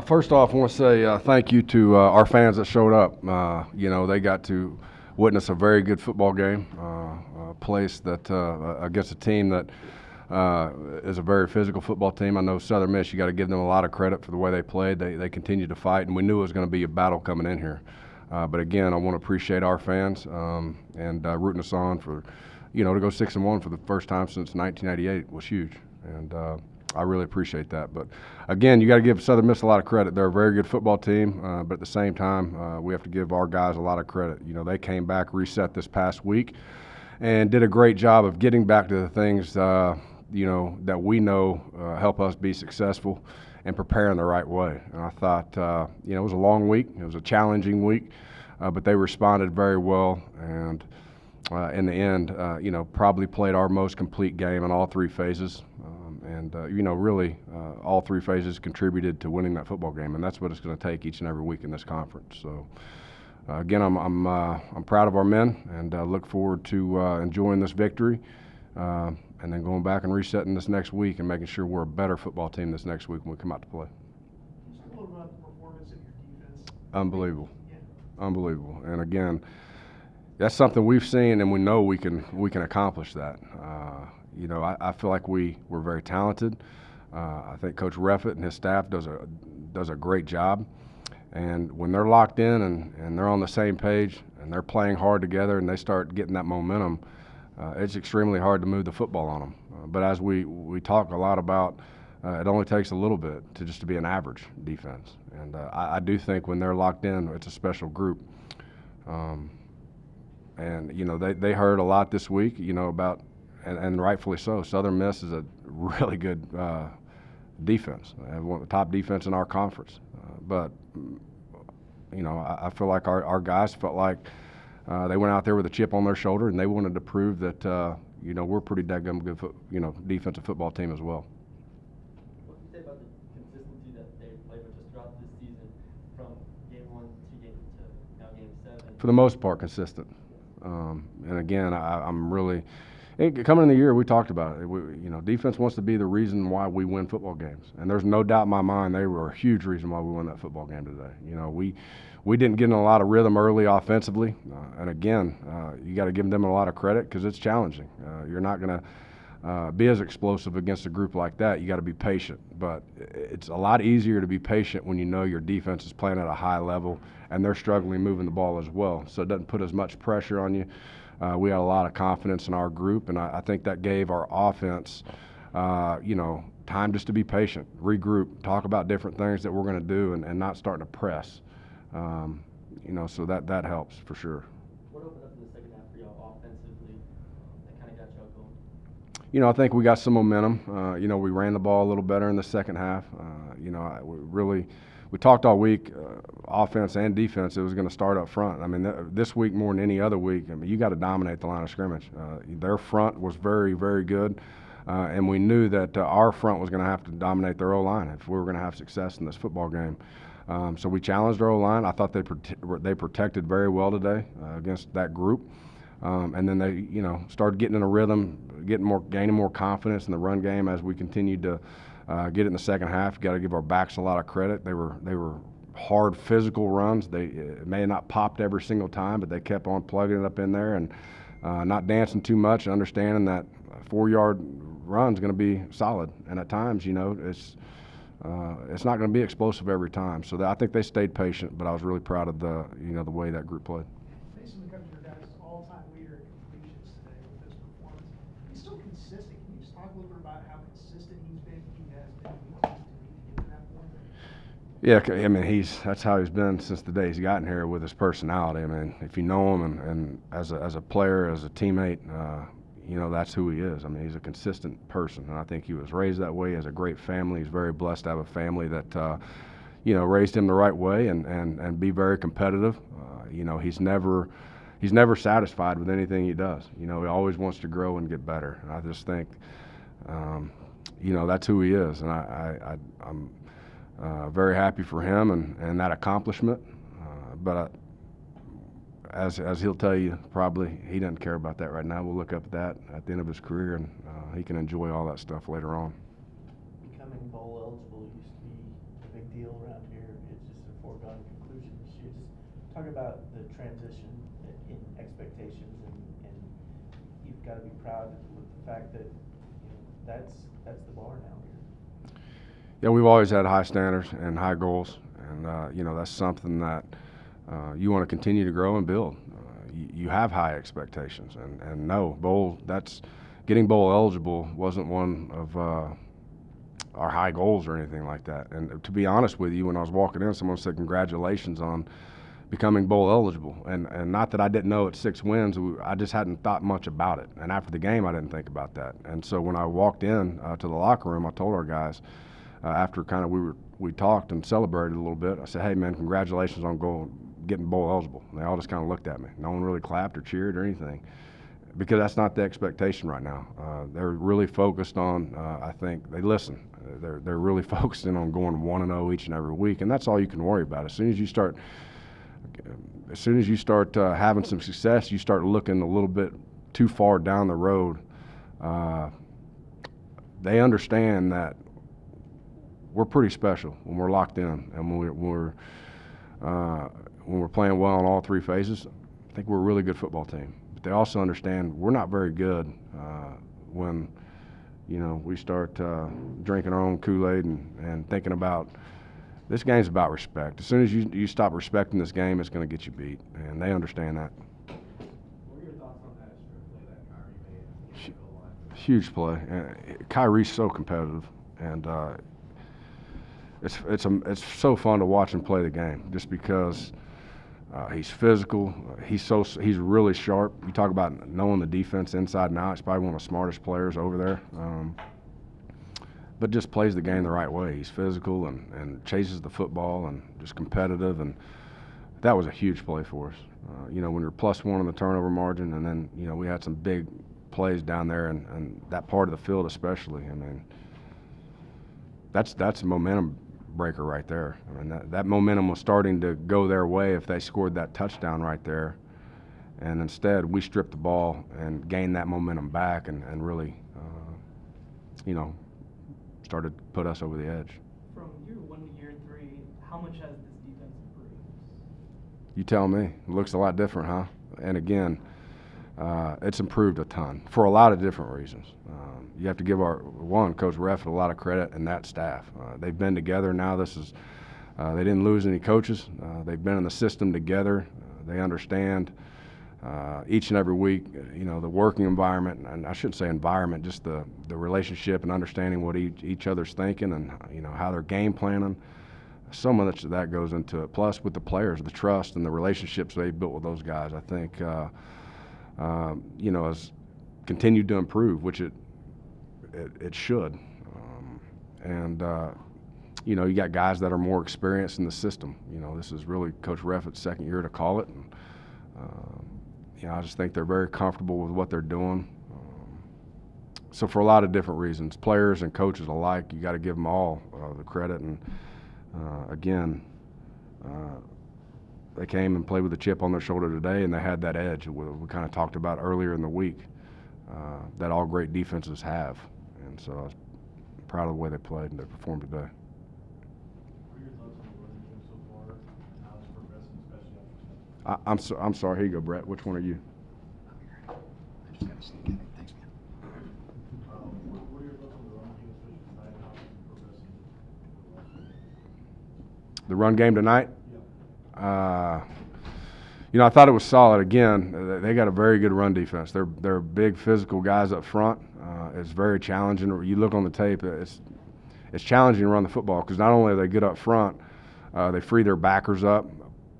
First off, I want to say thank you to our fans that showed up. They got to witness a very good football game, a place that against a team that is a very physical football team. I know Southern Miss, you got to give them a lot of credit for the way they played. They continued to fight, and we knew it was going to be a battle coming in here. But again, I want to appreciate our fans and rooting us on for, to go 6-1 for the first time since 1988 was huge. And I really appreciate that. But again, you got to give Southern Miss a lot of credit. They're a very good football team, but at the same time, we have to give our guys a lot of credit. They came back, reset this past week, and did a great job of getting back to the things, that we know help us be successful and preparing the right way. And I thought, it was a long week. It was a challenging week, but they responded very well. And in the end, probably played our most complete game in all three phases. Really, all three phases contributed to winning that football game, and that's what it's going to take each and every week in this conference. So, again, I'm proud of our men, and look forward to enjoying this victory, and then going back and resetting this next week and making sure we're a better football team this next week when we come out to play. Can you talk a little about the performance of your defense? Unbelievable, yeah. Unbelievable, and again, that's something we've seen, and we know we can accomplish that. I feel like we're very talented. I think Coach Reffett and his staff does a great job. And when they're locked in and they're on the same page and they're playing hard together and they start getting that momentum, it's extremely hard to move the football on them. But as we talk a lot about, it only takes a little bit to be an average defense. And I do think when they're locked in, it's a special group. They heard a lot this week, about, and rightfully so. Southern Miss is a really good defense, one of the top defense in our conference. But I feel like our guys felt like they went out there with a chip on their shoulder, and they wanted to prove that we're a pretty daggum good defensive football team as well. What can you say about the consistency that they played with just throughout this season, from game 1 to now game 7? For the most part, consistent. And again, I'm really coming in the year. We talked about it. Defense wants to be the reason why we win football games, and there's no doubt in my mind they were a huge reason why we won that football game today. We didn't get in a lot of rhythm early offensively, and again, you got to give them a lot of credit because it's challenging. You're not going to be as explosive against a group like that. You got to be patient, but it's a lot easier to be patient when you know your defense is playing at a high level and they're struggling moving the ball as well. So it doesn't put as much pressure on you. We had a lot of confidence in our group, and I think that gave our offense, time just to be patient, regroup, talk about different things that we're going to do, and not starting to press. So that helps for sure. What opened up in the second half for y'all offensively that kind of got y'all going? I think we got some momentum. We ran the ball a little better in the second half. We talked all week, offense and defense, it was going to start up front. I mean, this week more than any other week, you got to dominate the line of scrimmage. Their front was very, very good, and we knew that our front was going to have to dominate their O-line if we were going to have success in this football game. So we challenged our O-line. I thought they protected very well today against that group. And then they, started getting in a rhythm, gaining more confidence in the run game as we continued to get it in the second half. Got to give our backs a lot of credit. They were hard physical runs. It may have not popped every single time, but they kept on plugging it up in there and not dancing too much, understanding that a 4-yard run is going to be solid. And at times, it's not going to be explosive every time. So I think they stayed patient, but I was really proud of the way that group played. Mason becomes your guys' all-time leader in completions today with this performance. He's so consistent. Can you just talk a little bit about how consistent he's been? He has been to get to that point. Yeah, that's how he's been since the day he's gotten here with his personality. I mean, if you know him and as a player, as a teammate, that's who he is. I mean, he's a consistent person, and I think he was raised that way. He has a great family. He's very blessed to have a family that, raised him the right way and be very competitive. He's never satisfied with anything he does. He always wants to grow and get better. And I just think, that's who he is, and I'm very happy for him and that accomplishment. But as he'll tell you, probably he doesn't care about that right now. We'll look up at that at the end of his career, and he can enjoy all that stuff later on. Becoming bowl eligible used to be a big deal around here. It's just a foregone conclusion this year. Just talk about the transition in expectations, and you've got to be proud with the fact that that's the bar now here. Yeah, we've always had high standards and high goals, and that's something that you want to continue to grow and build. You have high expectations, and no, getting bowl eligible wasn't one of our high goals or anything like that. And to be honest with you, when I was walking in, someone said congratulations on becoming bowl eligible, and not that I didn't know at 6 wins, I just hadn't thought much about it. And after the game, I didn't think about that. And so when I walked in to the locker room, I told our guys after kind of we talked and celebrated a little bit. I said, "Hey man, congratulations on getting bowl eligible." And they all just kind of looked at me. No one really clapped or cheered or anything, because that's not the expectation right now. They're really focused on. I think they listen. They're really focusing on going 1-0 each and every week, and that's all you can worry about. As soon as you start having some success, you start looking a little bit too far down the road. They understand that we're pretty special when we're locked in, and when we're playing well in all 3 phases. I think we're a really good football team. But they also understand we're not very good when we start drinking our own Kool-Aid and thinking about this game's about respect. As soon as you stop respecting this game, it's going to get you beat, and they understand that. What are your thoughts on that strip play that Kyrie made at the goal line? Huge play. Kyrie's so competitive, and it's so fun to watch him play the game, just because he's physical. He's really sharp. You talk about knowing the defense inside and out. He's probably one of the smartest players over there. But just plays the game the right way. He's physical and chases the football and just competitive, and that was a huge play for us. When you're +1 on the turnover margin, and then we had some big plays down there, and that part of the field especially. I mean, that's a momentum breaker right there. I mean, that momentum was starting to go their way if they scored that touchdown right there, and instead we stripped the ball and gained that momentum back, and really, started to put us over the edge. From year 1 to year 3, how much has this defense improved? You tell me. It looks a lot different, huh? And again, it's improved a ton for a lot of different reasons. You have to give Coach Reffett a lot of credit, and that staff. They've been together now. They didn't lose any coaches. They've been in the system together. They understand each and every week, the working environment, and I shouldn't say environment, just the relationship and understanding what each other's thinking, and how they're game planning. So much of that goes into it. Plus, with the players, the trust and the relationships they've built with those guys, I think, has continued to improve, which it should. You got guys that are more experienced in the system. This is really Coach Reffett's 2nd year to call it, and I just think they're very comfortable with what they're doing. So for a lot of different reasons, players and coaches alike, you got to give them all the credit. And again, they came and played with a chip on their shoulder today, and they had that edge we kind of talked about earlier in the week that all great defenses have. And so I was proud of the way they played and they performed today. What are your thoughts on the running game so far and how it's progressing, especially after Seth? I'm sorry. Here you go, Brett. Which one are you? I just got to see it. Thanks, man. What are your thoughts on the running game, especially tonight, and how it's progressing? The run game tonight? Yeah. I thought it was solid. Again, they got a very good run defense. They're big physical guys up front. It's very challenging. You look on the tape, it's challenging to run the football, because not only are they good up front, they free their backers up,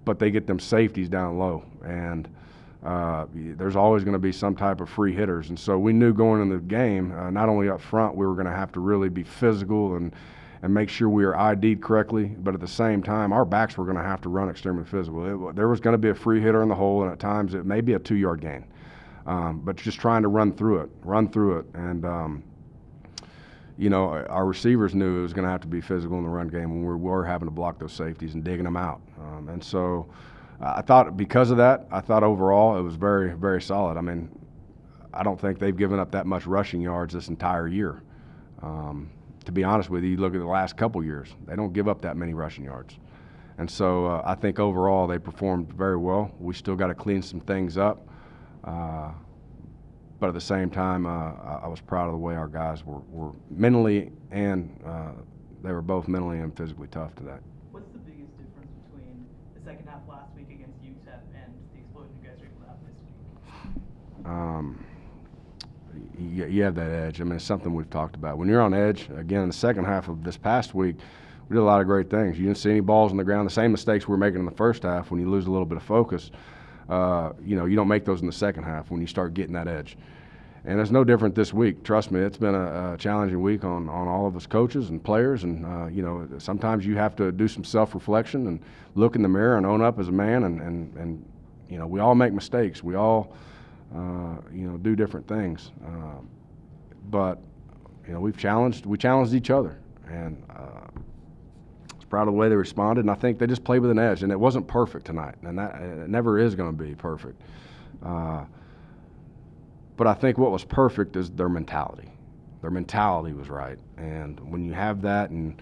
but they get them safeties down low. And there's always going to be some type of free hitters. And so we knew going into the game, not only up front, we were going to have to really be physical and make sure we were ID'd correctly, but at the same time, our backs were going to have to run extremely physical. There was going to be a free hitter in the hole, and at times it may be a 2-yard gain. But just trying to run through it. And, our receivers knew it was going to have to be physical in the run game when we were having to block those safeties and digging them out. And so I thought because of that, overall it was very, very solid. I mean, I don't think they've given up that much rushing yards this entire year. To be honest with you, you look at the last couple years, they don't give up that many rushing yards. And so I think overall they performed very well. We still got to clean some things up. But at the same time, I was proud of the way our guys were mentally and they were both mentally and physically tough today. What's the biggest difference between the second half last week against UTEP and the explosion you guys are able to have this week? You have that edge. I mean, it's something we've talked about. When you're on edge, again, in the second half of this past week, we did a lot of great things. You didn't see any balls on the ground. The same mistakes we were making in the first half. When you lose a little bit of focus, you don't make those in the second half when you start getting that edge. And it's no different this week. Trust me, it's been a challenging week on all of us coaches and players. And, sometimes you have to do some self-reflection and look in the mirror and own up as a man. And we all make mistakes. We all, do different things. But we challenged each other. And I was proud of the way they responded. And I think they just played with an edge. And it wasn't perfect tonight. And it never is going to be perfect. But I think what was perfect is their mentality. Their mentality was right. And when you have that and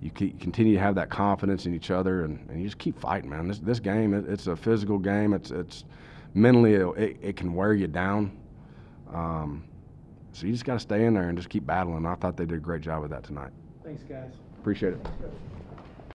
you continue to have that confidence in each other and you just keep fighting, man. This game, it's a physical game. It's mentally, it can wear you down. So you just got to stay in there and just keep battling. I thought they did a great job with that tonight. Thanks, guys. Appreciate it.